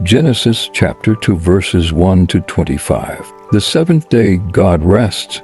Genesis chapter 2 verses 1 to 25. The seventh day God rests.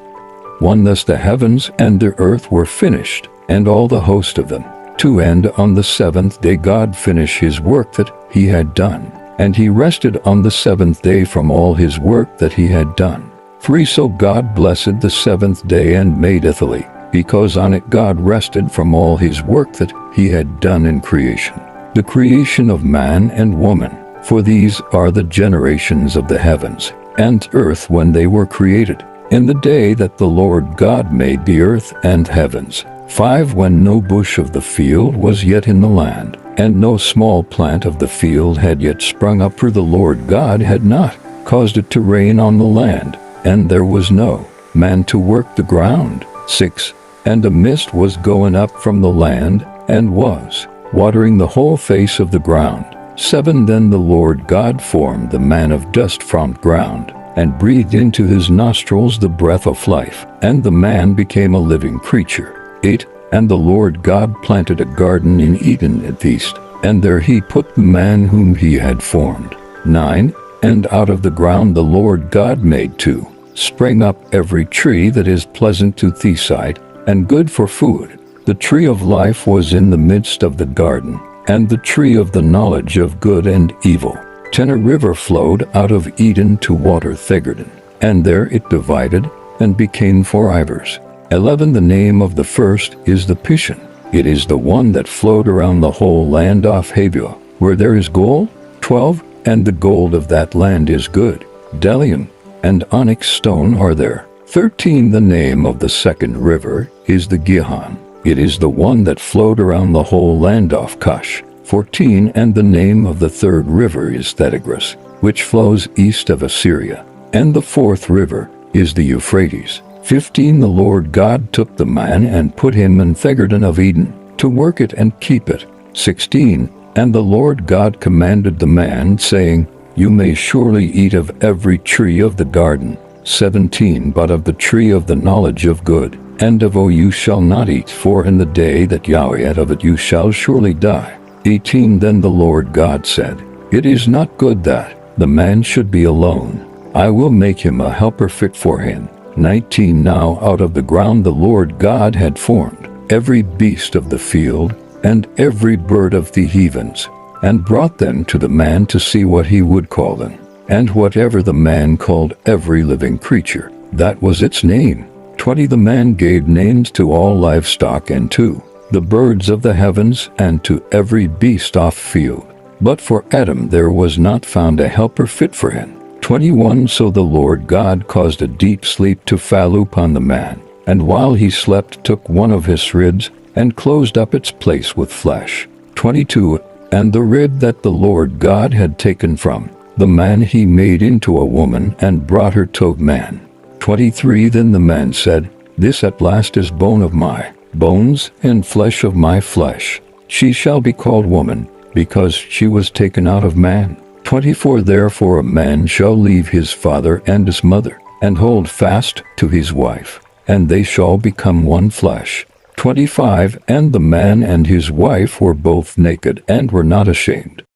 1. Thus the heavens and the earth were finished, and all the host of them. 2. And on the seventh day God finished his work that he had done, and he rested on the seventh day from all his work that he had done. 3. So God blessed the seventh day and made it holy, because on it God rested from all his work that he had done in creation, the creation of man and woman. For these are the generations of the heavens and earth when they were created, in the day that the Lord God made the earth and heavens. 5. When no bush of the field was yet in the land, and no small plant of the field had yet sprung up, for the Lord God had not caused it to rain on the land, and there was no man to work the ground. 6. And a mist was going up from the land, and was watering the whole face of the ground. 7. Then the Lord God formed the man of dust from ground, and breathed into his nostrils the breath of life, and the man became a living creature. 8. And the Lord God planted a garden in Eden at east, and there he put the man whom he had formed. 9. And out of the ground the Lord God made to spring up every tree that is pleasant to the sight, and good for food. The tree of life was in the midst of the garden, and the tree of the knowledge of good and evil. 10. A river flowed out of Eden to water the garden, and there it divided, and became 4 rivers. 11. The name of the first is the Pishon. It is the one that flowed around the whole land of Havilah, where there is gold. 12. And the gold of that land is good. Bdellium and onyx stone are there. 13. The name of the second river is the Gihon. It is the one that flowed around the whole land of Cush. 14. And the name of the third river is Tigris, which flows east of Assyria. And the fourth river is the Euphrates. 15. The Lord God took the man and put him in the garden of Eden, to work it and keep it. 16. And the Lord God commanded the man, saying, You may surely eat of every tree of the garden. 17. But of the tree of the knowledge of good and of evil you shall not eat, for in the day that Yahweh ate of it you shall surely die. 18. Then the Lord God said, It is not good that the man should be alone. I will make him a helper fit for him. 19. Now out of the ground the Lord God had formed every beast of the field, and every bird of the heavens, and brought them to the man to see what he would call them. And whatever the man called every living creature, that was its name. 20. The man gave names to all livestock, and to the birds of the heavens, and to every beast of the field. But for Adam there was not found a helper fit for him. 21. So the Lord God caused a deep sleep to fall upon the man, and while he slept took one of his ribs, and closed up its place with flesh. 22. And the rib that the Lord God had taken from the man he made into a woman, and brought her to man. 23. Then the man said, This at last is bone of my bones, and flesh of my flesh. She shall be called woman, because she was taken out of man. 24. Therefore a man shall leave his father and his mother, and hold fast to his wife, and they shall become one flesh. 25. And the man and his wife were both naked, and were not ashamed.